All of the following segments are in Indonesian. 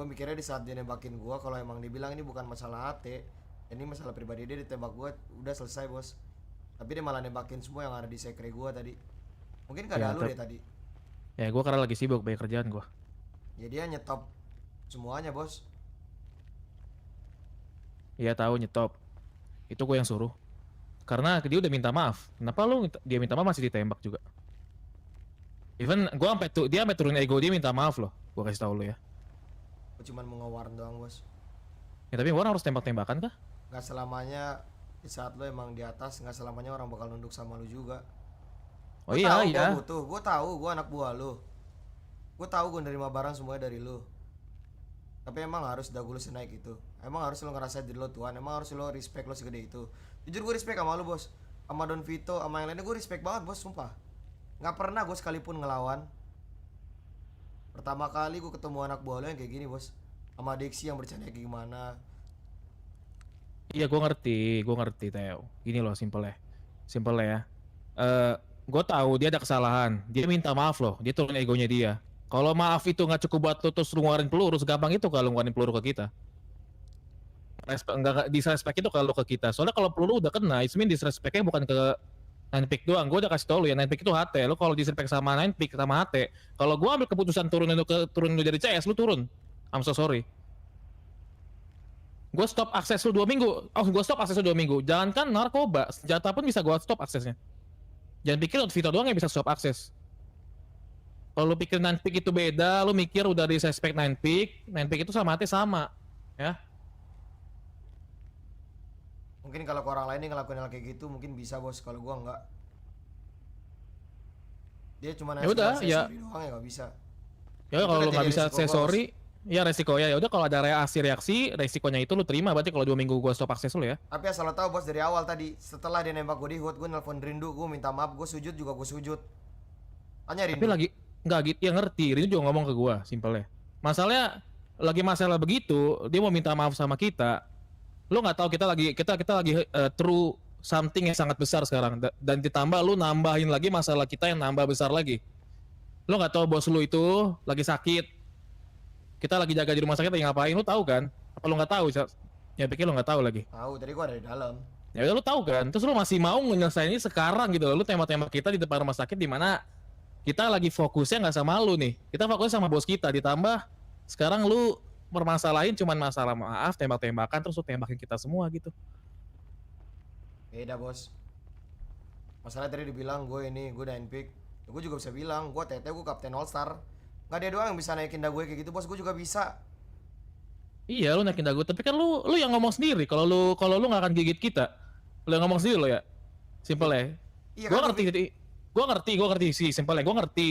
Gue mikirnya di saat dia nembakin gue, kalau emang dibilang ini bukan masalah HT, ini masalah pribadi dia, ditembak gue udah selesai bos. Tapi dia malah nembakin semua yang ada di sekre gue tadi. Mungkin gak ada Ya, lu deh tadi. ya gue karena lagi sibuk banyak kerjaan gue. Ya dia nyetop semuanya bos. Iya tahu nyetop. Itu gue yang suruh. Karena dia udah minta maaf. Kenapa dia minta maaf masih ditembak juga? Even gue dia sampai turun ego dia minta maaf loh. Gue kasih tau lo ya. Gue cuman mau ngewarn doang bos. Ya tapi orang harus tembak-tembakan kah? Gak selamanya di saat lo emang di atas, gak selamanya orang bakal nunduk sama lu juga. Oh Gue iya tahu gue iya. butuh, gue tahu gue anak buah lo. Gue tahu gue nerima barang semuanya dari lo. Tapi emang harus dagu lu senaik itu. Emang harus lo ngerasa diri lo tuan. Emang harus lo respect lo segede itu. Jujur gue respect sama lo bos. Sama Don Vito, sama yang lainnya gue respect banget bos, sumpah. Gak pernah gue sekalipun ngelawan. Pertama kali gue ketemu anak buah lo yang kayak gini bos. Sama Dexy yang bercanda kayak gimana. Iya gue ngerti Teo. Gini loh simple ya. Eh, gue tahu dia ada kesalahan. Dia minta maaf loh. Dia turun egonya dia. Kalau maaf itu nggak cukup buat lu terus lu ngeluarin peluru, segampang itu kalau ngeluarin peluru ke kita. Nggak disrespect itu kalau ke kita. Soalnya kalau peluru udah kena, itu mean disrespectnya bukan ke Ninepick doang. Gue udah kasih tau lu ya, Ninepick itu HT. Lu kalau disrespect sama Ninepick sama HT, kalau gue ambil keputusan turun lu dari CS, lu turun. I'm so sorry. Gue stop akses lu 2 minggu. Oh, gue stop akses lu 2 minggu. Jangankan narkoba, senjata pun bisa gue stop aksesnya. Jangan pikir Vito doang yang bisa stop akses. Kalau lu pikir Ninepick itu beda, lu mikir udah disrespect Ninepick itu sama HT sama. Ya. Mungkin kalau ke orang lain nih ngelakuin hal kayak gitu mungkin bisa bos. Kalau gua enggak. Dia cuma Ya nanya sekedar udah, saya ya sorry doang ya gak bisa. ya Itu kalau udah lu jadi nggak bisa resiko say gua bos. sorry, ya resiko ya udah kalau ada reaksi resikonya itu lu terima berarti kalau 2 minggu gua stop akses lu ya. Tapi asal lo tahu bos, dari awal tadi setelah dia nembak gue di hood, gue nelfon Rindu, gue minta maaf, gue sujud juga gue sujud. Tanya Tapi Rindu. lagi nggak gitu ya, ngerti Rini juga ngomong ke gua simpelnya. Masalahnya lagi masalah begitu dia mau minta maaf sama kita, lu nggak tahu kita lagi through something yang sangat besar sekarang. Dan ditambah lu nambahin lagi masalah kita yang nambah besar lagi. Lu nggak tahu bos lu itu lagi sakit, kita lagi jaga di rumah sakit lagi ngapain, lu tahu kan? Apa lu nggak tahu? Ya pikir lu nggak tahu lagi. Tahu, tadi gue ada di dalam. Ya udah lu tahu kan, terus lu masih mau nyelesain ini sekarang gitu loh. Lu tembak-tembak kita di depan rumah sakit di mana kita lagi fokusnya nggak sama lu nih, kita fokusnya sama bos kita. Ditambah sekarang lu permasalahin cuman masalah maaf, tembak-tembakan, terus lu tembakin kita semua gitu. Beda bos. Masalah tadi dibilang gue ini, gue nine pick. Gue juga bisa bilang, gue TT, gue kapten all star. Nggak dia doang yang bisa naikin dagu kayak gitu bos, gue juga bisa. Iya lu naikin dagu, tapi kan lu yang ngomong sendiri kalau lu nggak akan gigit kita. Lu yang ngomong sendiri lo ya, simple Iya, ya. iya Gue kan gue ngerti, gue ngerti sih, simple ya. Gue ngerti,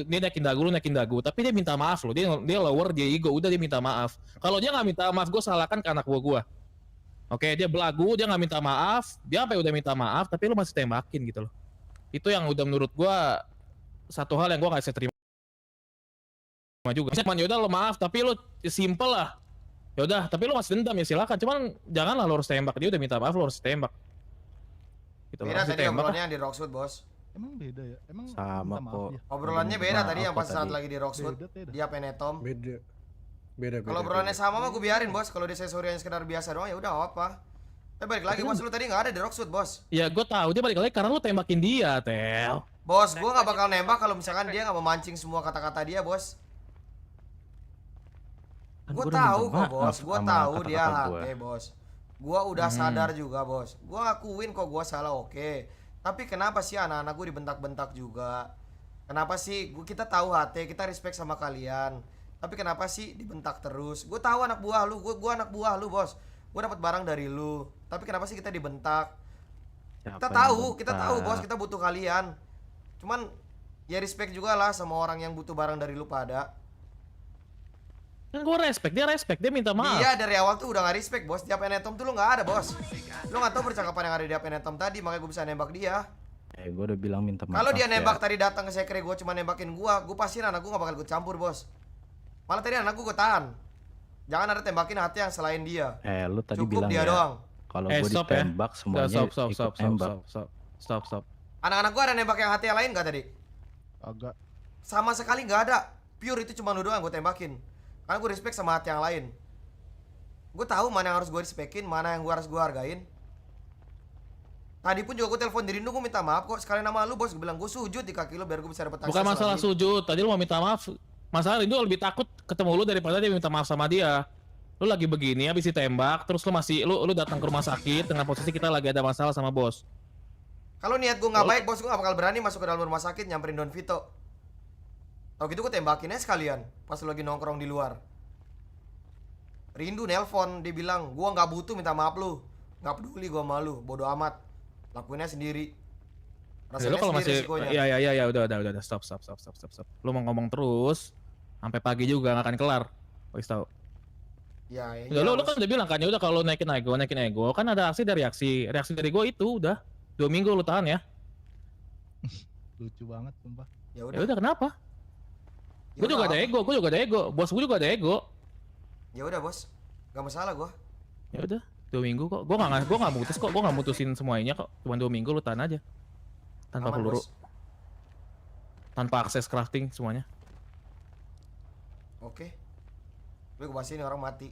dia naikin dagu, tapi dia minta maaf lo. Dia lower, dia ego, udah dia minta maaf. Kalau dia nggak minta maaf, gue salahkan ke anak gue. Oke, dia belagu, dia nggak minta maaf, dia apa udah minta maaf, tapi lu masih tembakin gitu loh. Itu yang udah menurut gue satu hal yang gue gak bisa terima juga. Cuman yaudah lo maaf, tapi lu simple lah. Yaudah, tapi lu masih dendam ya silakan. Cuman janganlah lo harus tembak, dia udah minta maaf lo harus tembak. Gitu loh, beda harus tadi ditembak lah. obrolannya yang di Rockwood bos. Emang beda ya? Emang Sama minta maaf kok. dia? Obrolannya Minta beda maaf tadi yang kok pas saat tadi. lagi di Rockwood. Beda, beda. Dia penetom. Beda. Beda. Kalau obrolannya sama mah gue biarin bos. Kalau dia sorry yang sekedar biasa doang ya udah apa. Tapi balik lagi bos, lu tadi nggak ada di Rockwood bos. Ya gue tahu dia balik lagi karena lu tembakin dia, Tel. Bos, gue nggak bakal nembak kalau misalkan dia nggak memancing semua kata-kata dia bos. Kan Gue gua udah tahu minta kok bos, maaf gue sama tahu dia kata-kata gua. HT bos. Gue udah sadar juga bos. Gue akuin kok gue salah, oke. Tapi kenapa sih anak-anak gue dibentak-bentak juga? Kenapa sih? Kita tahu HT, kita respect sama kalian. Tapi kenapa sih dibentak terus? Gue tahu anak buah lu, gue anak buah lu bos. Gue dapat barang dari lu. Tapi kenapa sih kita dibentak? Siapa Kita tahu bos, kita butuh kalian. Cuman ya respect juga lah sama orang yang butuh barang dari lu pada. Kan gue respect, dia minta maaf. Dia dari awal tuh udah gak respect bos. Di Apenetom tuh lu gak ada bos. Lu gak tahu percakapan yang ada di Apenetom tadi, makanya gue bisa nembak dia. Gua udah bilang minta maaf. Kalau dia nembak ya. tadi datang ke sekre gue cuma nembakin gue pastiin anak gue gak bakal gue campur bos. Malah tadi anak gue tahan. Jangan ada tembakin hati yang selain dia. Lu tadi Cukup bilang dia ya. doang. Kalau gua Stop ya. ditembak semuanya ikut tembak. Stop. Anak-anak gue ada nembak yang hati yang lain gak tadi? Agak. Sama sekali gak ada. Pure itu cuma lu doang gue tembakin. Karena gue respect sama hati yang lain. Gue tahu mana yang harus gue respekin, mana yang gue harus gue hargain. Tadi pun juga gue telepon diri gue minta maaf kok. Sekalian nama lu bos, gue bilang gue sujud di kaki lu biar gue bisa dapet akses Bukan masalah lagi. sujud, tadi lu mau minta maaf. Masalah Rindu lebih takut ketemu lu daripada dia minta maaf sama dia. Lu lagi begini habis ditembak, terus lu datang ke rumah sakit dengan posisi kita lagi ada masalah sama bos. Kalau niat gue nggak baik bos, gue gak bakal berani masuk ke dalam rumah sakit nyamperin Don Vito. Tau gitu gue tembakin aja sekalian pas lu lagi nongkrong di luar. Rindu nelpon, dia bilang gue nggak butuh minta maaf lu, nggak peduli gue malu, bodoh amat, lakuinnya sendiri. Lu kalau masih ya udah stop. Lu mau ngomong terus sampai pagi juga gak akan kelar. Wis tahu. Ya, Udah, lu kan udah bilang kan ya udah kalau naikin ego kan ada aksi dari reaksi dari gue itu udah 2 minggu lu tahan ya. Lucu banget sumpah. Ya Ya udah kenapa? Gue juga ada ego, bos gue juga ada ego. Ya udah bos, nggak masalah gue. Ya udah 2 minggu kok. Gue nggak mutus kok, gue nggak mutusin semuanya kok. Cuma 2 minggu lu tahan aja. Tanpa Aman, peluru, bos. tanpa akses crafting semuanya. Oke. Gue pasti ini orang mati.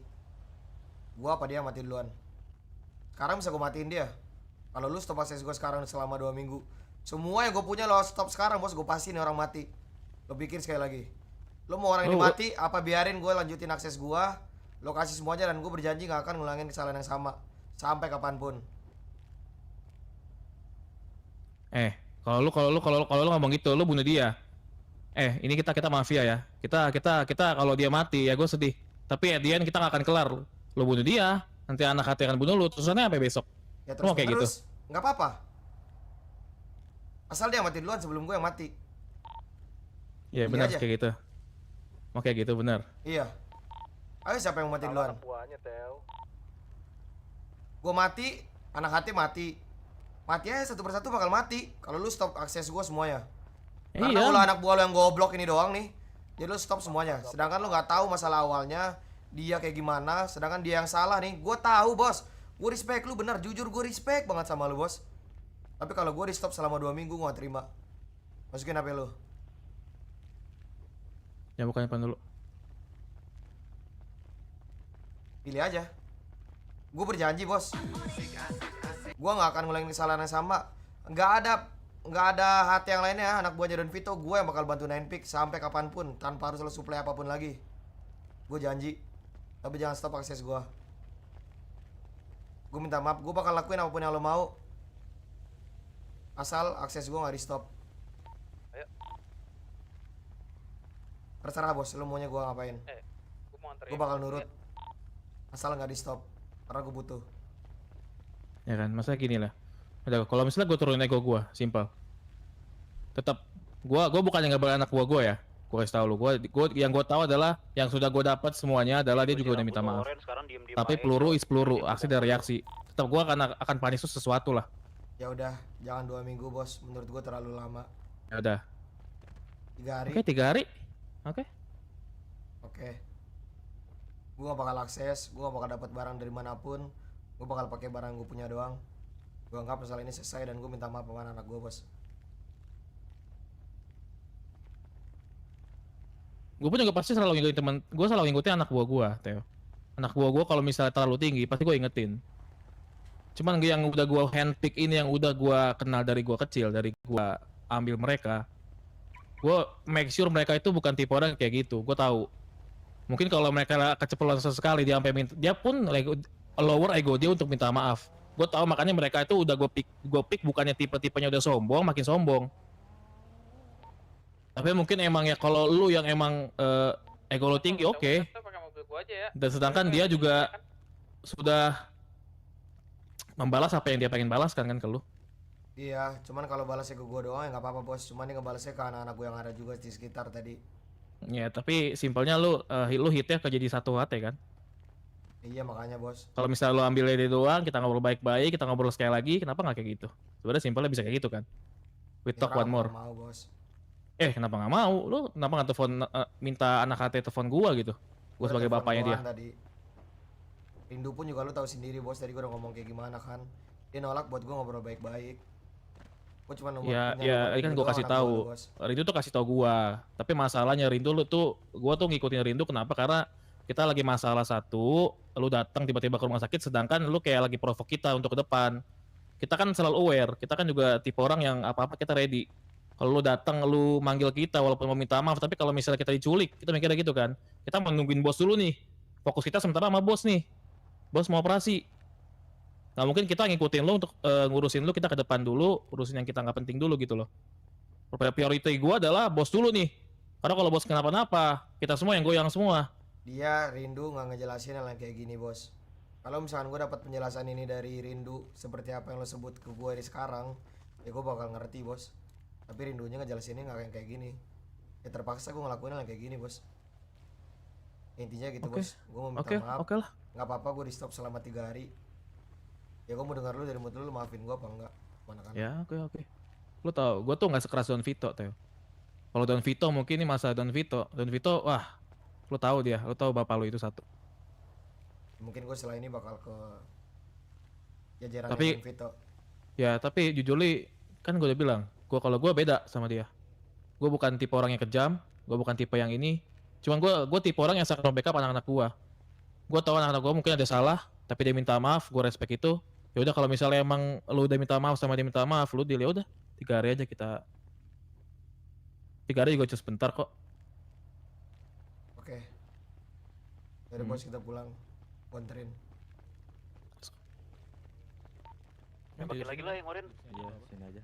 Gua apa dia mati duluan? Sekarang bisa gue matiin dia. Kalau lu stop akses gue sekarang selama 2 minggu, semua yang gue punya lo stop sekarang bos. Gue pasti ini orang mati. Lo pikir sekali lagi. Lo mau orang ini mati, apa biarin gue lanjutin akses gue, lo kasih semuanya dan gue berjanji gak akan ngulangin kesalahan yang sama sampai kapanpun. Kalau lu ngomong gitu, lu bunuh dia. Ini kita mafia ya. Kita kalau dia mati ya gue sedih. Tapi at the end kita gak akan kelar. Lu bunuh dia, nanti anak hati akan bunuh lu. Terusannya sampai besok. Ya Lu mau kayak gitu? Nggak apa-apa. Asal dia mati duluan sebelum gue yang mati. Iya benar kayak gitu. Mau kayak gitu benar. Iya. Ayo siapa yang mati duluan? Gue mati, anak hati mati. Mati aja satu persatu bakal mati. Kalau lu stop akses gue semuanya. Karena kalau anak buah lu yang goblok ini doang nih, jadi lu stop semuanya. Sedangkan lu nggak tahu masalah awalnya dia kayak gimana. Sedangkan dia yang salah nih. Gue tahu bos. Gue respect lu bener. Jujur gue respect banget sama lu bos. Tapi kalau gue di stop selama 2 minggu gue gak terima. Masukin HP lu. Ya bukannya pan dulu. Pilih aja. Gue berjanji bos. Gue gak akan ngulangin kesalahan yang sama. Gak ada hati yang lainnya. Anak buahnya Don Vito, gue yang bakal bantu Ninepick sampai kapanpun tanpa harus lo supply apapun lagi. Gue janji. Tapi jangan stop akses gue. Gue minta maaf. Gue bakal lakuin apapun yang lo mau. Asal akses gue gak di stop. Ayo. Terserah bos, lo maunya gue ngapain. Gue bakal nurut. Asal gak di stop. Karena gue butuh. Ya kan, masa gini lah. Udah, kalau misalnya gue turunin ego gue, simpel. Tetap, gue bukannya nggak belain anak buah gue ya. Gue kasih tau lu, yang gue tahu adalah yang sudah gue dapat semuanya adalah dia juga udah minta maaf. Tapi peluru is peluru, aksi dan reaksi. Tetap gue akan punish sesuatu lah. Ya udah, jangan 2 minggu bos. Menurut gue terlalu lama. Ya udah. 3 hari. Oke, 3 hari. Oke. Oke. Gue gak bakal akses, gue gak bakal dapat barang dari manapun. Gue bakal pakai barang gue punya doang. Gue anggap masalah ini selesai dan gue minta maaf sama anak gue bos. Gue pun juga pasti selalu ngikutin teman. Gue selalu ngikutin anak buah gue, Theo. Anak buah gue kalau misalnya terlalu tinggi, pasti gue ingetin. Cuman yang udah gue handpick ini, yang udah gue kenal dari gue kecil, dari gue ambil mereka, gue make sure mereka itu bukan tipe orang kayak gitu. Gue tahu. Mungkin kalau mereka keceplosan sesekali dia sampai minta, dia pun lower ego dia untuk minta maaf. Gue tahu makanya mereka itu udah gue pick bukannya tipe-tipenya udah sombong, makin sombong. Tapi mungkin emang ya kalau lu yang emang ego lu tinggi, oke. Dan sedangkan dia juga sudah membalas apa yang dia pengen balaskan kan ke lu. Iya, cuman kalau balasnya ke gue doang ya gak apa-apa bos. Cuman dia ngebalasnya ke anak-anak gue yang ada juga di sekitar tadi. Ya tapi simpelnya lu hitnya jadi satu hati kan. Iya makanya bos. Kalau misalnya lu ambil dia doang, kita ngobrol baik-baik, kita ngobrol sekali lagi, kenapa nggak kayak gitu? Sebenarnya simpelnya bisa kayak gitu kan. We talk one more. Mau bos. Kenapa nggak mau? Lu kenapa nggak telepon minta anak hati telepon gua gitu? Gua sebagai bapaknya dia. Tadi. Rindu pun juga lu tahu sendiri bos, tadi gua udah ngomong kayak gimana kan. Dia nolak buat gua ngobrol baik-baik. Gua cuma Ya ini kan gua kasih tahu. Rindu tuh kasih tahu gua. Tapi masalahnya Rindu lu tuh, gua tuh ngikutin Rindu kenapa? Karena kita lagi masalah satu, lu datang tiba-tiba ke rumah sakit, sedangkan lu kayak lagi provok kita untuk ke depan. Kita kan selalu aware, kita kan juga tipe orang yang apa-apa kita ready. Kalau lu datang, lu manggil kita walaupun mau minta maaf, tapi kalau misalnya kita diculik, kita mikirnya gitu kan. Kita mau nungguin bos dulu nih. Fokus kita sementara sama bos nih. Bos mau operasi. Nggak mungkin kita ngikutin lu untuk ngurusin lu, kita ke depan dulu, urusin yang kita nggak penting dulu gitu loh. Priority gue adalah bos dulu nih. Karena kalau bos kenapa-napa, kita semua yang goyang semua. Dia Rindu nggak ngejelasin hal yang kayak gini bos. Kalau misalkan gue dapat penjelasan ini dari Rindu seperti apa yang lo sebut ke gue di sekarang, ya gue bakal ngerti bos. Tapi Rindunya ngejelasinnya nggak kayak gini. Ya terpaksa gue ngelakuin hal yang kayak gini bos. Intinya gitu Oke. bos. Gue mau minta Oke, maaf. oke lah. Nggak apa-apa gue di stop selama 3 hari. Ya gue mau dengar lu dari mulut lu maafin gue apa enggak. Mana kan? Ya, oke. Lu tau, gue tuh nggak sekeras Don Vito, Teo. Kalau Don Vito mungkin ini masa Don Vito. Don Vito, wah, lu tahu dia, lu tahu bapak lu itu satu. Mungkin gue setelah ini bakal ke jajaran Tapi- Don Vito. Ya, tapi jujur li, kan gue udah bilang, kalau gue beda sama dia. Gue bukan tipe orang yang kejam, gue bukan tipe yang ini. Cuman gue tipe orang yang sangat backup anak-anak gue. Gue tahu anak-anak gue mungkin ada salah, tapi dia minta maaf, gue respect itu. Ya udah kalau misalnya emang lu udah minta maaf sama dia minta maaf, lu deal ya udah 3 hari aja kita. 3 hari juga cuma sebentar kok. Oke. Dari bos kita pulang. Gua anterin. Bagi lagi lah yang kemarin. Aja, sini aja.